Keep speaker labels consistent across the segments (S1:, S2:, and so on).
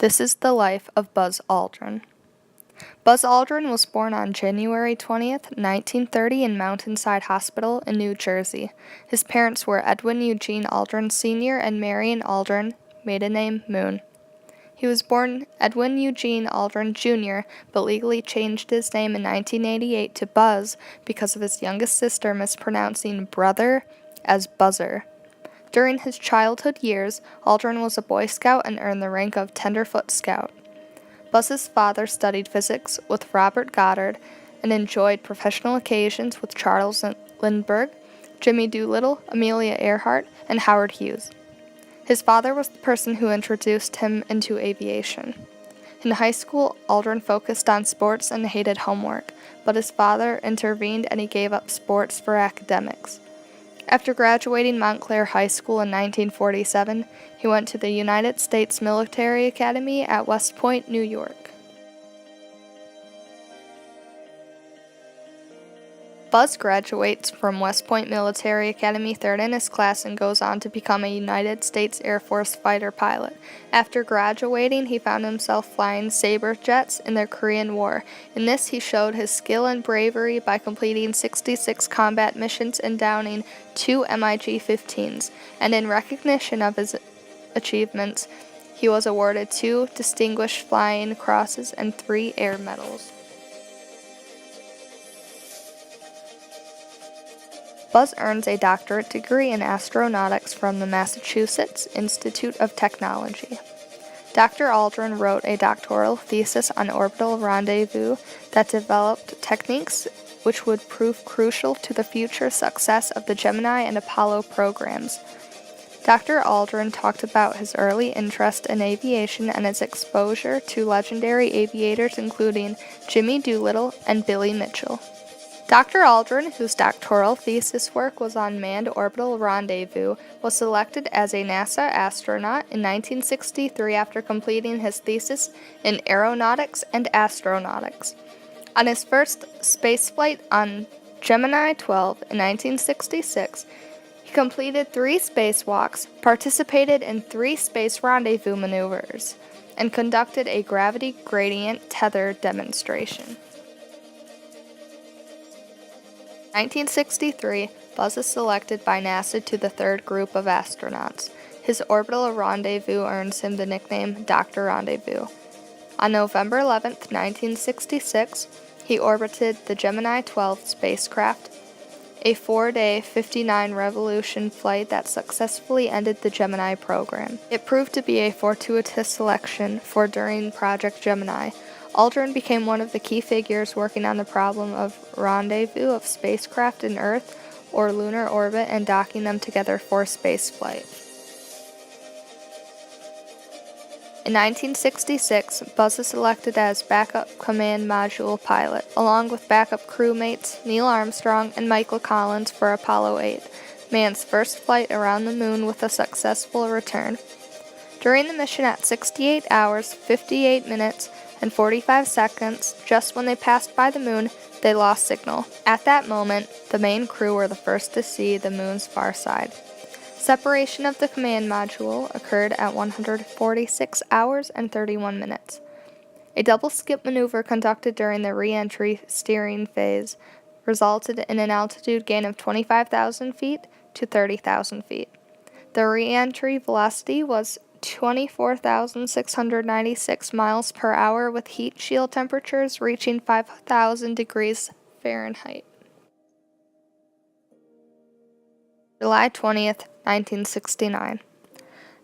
S1: This is the life of Buzz Aldrin. Buzz Aldrin was born on January 20th, 1930 in Mountainside Hospital in New Jersey. His parents were Edwin Eugene Aldrin Sr. and Marion Aldrin, maiden name Moon. He was born Edwin Eugene Aldrin Jr., but legally changed his name in 1988 to Buzz because of his youngest sister mispronouncing brother as Buzzer. During his childhood years, Aldrin was a Boy Scout and earned the rank of Tenderfoot Scout. Buzz's father studied physics with Robert Goddard and enjoyed professional occasions with Charles Lindbergh, Jimmy Doolittle, Amelia Earhart, and Howard Hughes. His father was the person who introduced him into aviation. In high school, Aldrin focused on sports and hated homework, but his father intervened and he gave up sports for academics. After graduating Montclair High School in 1947, he went to the United States Military Academy at West Point, New York. Buzz graduates from West Point Military Academy third in his class and goes on to become a United States Air Force fighter pilot. After graduating, he found himself flying Sabre jets in the Korean War. In this, he showed his skill and bravery by completing 66 combat missions and downing 2 MiG-15s, and in recognition of his achievements, he was awarded 2 Distinguished Flying Crosses and 3 Air Medals. Buzz earns a doctorate degree in astronautics from the Massachusetts Institute of Technology. Dr. Aldrin wrote a doctoral thesis on orbital rendezvous that developed techniques which would prove crucial to the future success of the Gemini and Apollo programs. Dr. Aldrin talked about his early interest in aviation and his exposure to legendary aviators including Jimmy Doolittle and Billy Mitchell. Dr. Aldrin, whose doctoral thesis work was on manned orbital rendezvous, was selected as a NASA astronaut in 1963 after completing his thesis in aeronautics and astronautics. On his first spaceflight on Gemini 12 in 1966, he completed 3 spacewalks, participated in 3 space rendezvous maneuvers, and conducted a gravity gradient tether demonstration. 1963, Buzz is selected by NASA to the 3rd group of astronauts. His orbital rendezvous earns him the nickname Dr. Rendezvous. On November 11, 1966, he orbited the Gemini 12 spacecraft, a 4-day, 59-revolution flight that successfully ended the Gemini program. It proved to be a fortuitous selection, for during Project Gemini, Aldrin became one of the key figures working on the problem of rendezvous of spacecraft in Earth or lunar orbit and docking them together for spaceflight. In 1966, Buzz is selected as backup command module pilot, along with backup crewmates Neil Armstrong and Michael Collins for Apollo 8, man's first flight around the moon with a successful return. During the mission at 68 hours, 58 minutes, and 45 seconds, just when they passed by the moon, they lost signal. At that moment, the main crew were the first to see the moon's far side. Separation of the command module occurred at 146 hours and 31 minutes. A double skip maneuver conducted during the re-entry steering phase resulted in an altitude gain of 25,000 feet to 30,000 feet. The re-entry velocity was 24,696 miles per hour with heat shield temperatures reaching 5,000 degrees Fahrenheit. July 20th, 1969.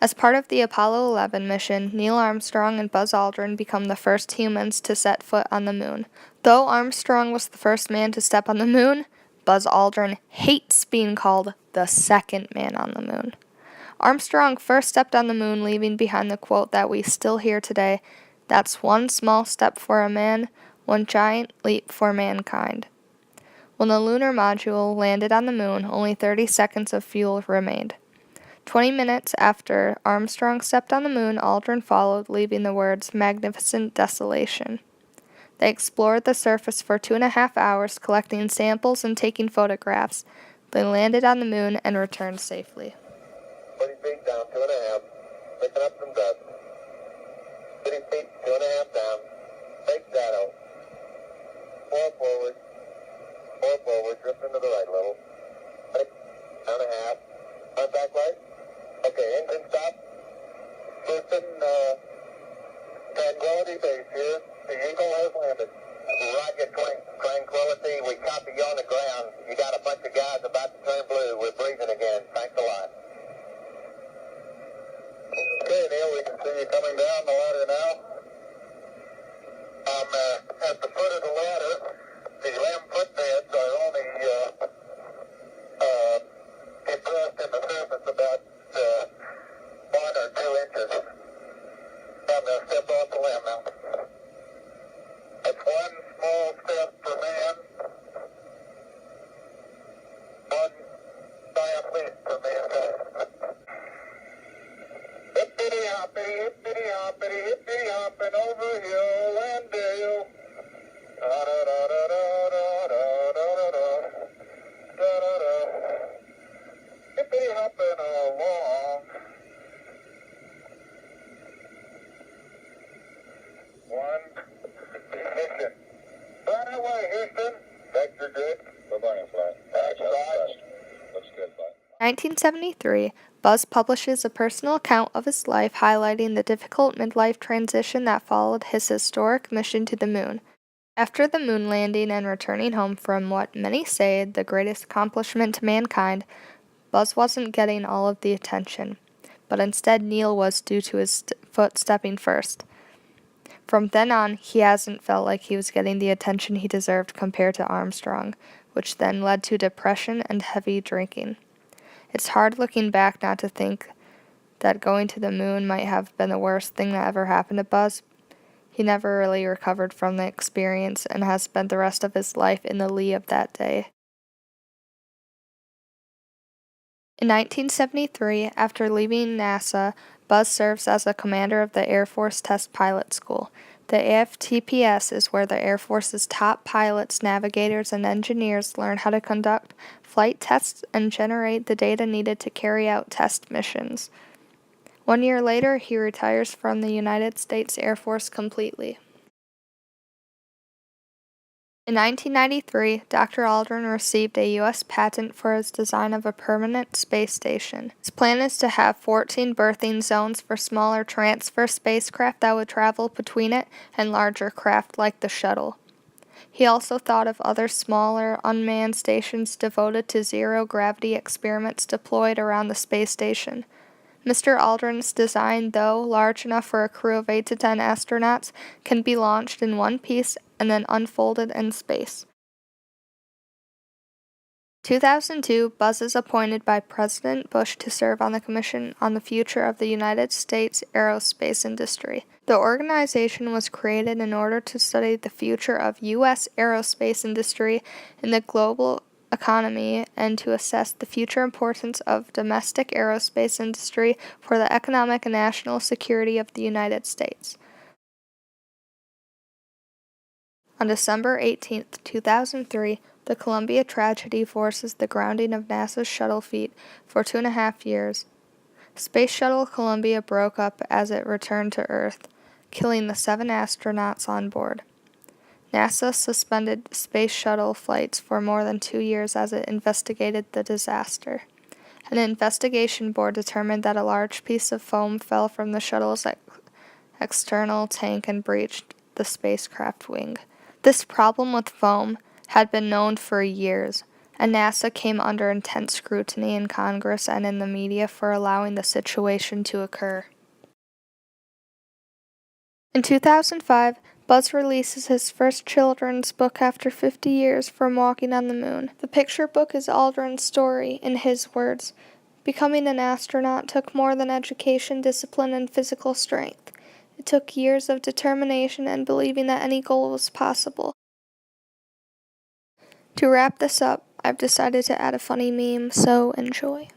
S1: As part of the Apollo 11 mission, Neil Armstrong and Buzz Aldrin become the first humans to set foot on the moon. Though Armstrong was the first man to step on the moon, Buzz Aldrin hates being called the second man on the moon. Armstrong first stepped on the moon, leaving behind the quote that we still hear today, "That's one small step for a man, one giant leap for mankind." When the lunar module landed on the moon, only 30 seconds of fuel remained. 20 minutes after Armstrong stepped on the moon, Aldrin followed, leaving the words "magnificent desolation." They explored the surface for 2.5 hours, collecting samples and taking photographs. They landed on the moon and returned safely.
S2: 40 feet down, 2.5. Picking up some dust. feet, 2.5 down. Big shadow. 4 forward. 4 forward. Drift into the right level. 6.5. Contact light. Okay, engine stop. Houston, Tranquility Base here. The Eagle has landed. Roger, Tranquility. We copy you on the ground. You got a bunch of guys about to turn blue. We're breathing again. Thanks a lot. Okay, Neil, we can see you coming down the ladder now. I'm at the foot of the ladder. The lamb footbeds are only impressed in the surface about 1 or 2 inches. I'm going to step off the limb now. That's 1 small step for man, 1 giant leap for mankind. Hippity hopping over hill and dale. Da da da da da da da da da da da da. Hippity hopping along. 1 ignition. Right away, Houston. Vector good. We're burning flat. Looks good, bud.
S1: 1973, Buzz publishes a personal account of his life highlighting the difficult midlife transition that followed his historic mission to the moon. After the moon landing and returning home from what many say the greatest accomplishment to mankind, Buzz wasn't getting all of the attention, but instead Neil was due to his foot stepping first. From then on, he hasn't felt like he was getting the attention he deserved compared to Armstrong, which then led to depression and heavy drinking. It's hard looking back not to think that going to the moon might have been the worst thing that ever happened to Buzz. He never really recovered from the experience and has spent the rest of his life in the lee of that day. In 1973, after leaving NASA, Buzz serves as a commander of the Air Force Test Pilot School. The AFTPS is where the Air Force's top pilots, navigators, and engineers learn how to conduct flight tests and generate the data needed to carry out test missions. 1 year later, he retires from the United States Air Force completely. In 1993, Dr. Aldrin received a U.S. patent for his design of a permanent space station. His plan is to have 14 berthing zones for smaller transfer spacecraft that would travel between it and larger craft like the shuttle. He also thought of other smaller, unmanned stations devoted to zero-gravity experiments deployed around the space station. Mr. Aldrin's design, though large enough for a crew of 8 to 10 astronauts, can be launched in one piece and then unfolded in space. 2002, Buzz is appointed by President Bush to serve on the Commission on the Future of the United States Aerospace Industry. The organization was created in order to study the future of U.S. aerospace industry in the global economy and to assess the future importance of domestic aerospace industry for the economic and national security of the United States. On December 18, 2003, the Columbia tragedy forces the grounding of NASA's shuttle fleet for 2.5 years. Space Shuttle Columbia broke up as it returned to Earth, killing the 7 astronauts on board. NASA suspended Space Shuttle flights for more than 2 years as it investigated the disaster. An investigation board determined that a large piece of foam fell from the shuttle's external tank and breached the spacecraft wing. This problem with foam had been known for years, and NASA came under intense scrutiny in Congress and in the media for allowing the situation to occur. In 2005, Buzz releases his first children's book after 50 years from walking on the moon. The picture book is Aldrin's story, in his words. Becoming an astronaut took more than education, discipline, and physical strength. It took years of determination and believing that any goal was possible. To wrap this up, I've decided to add a funny meme, so enjoy.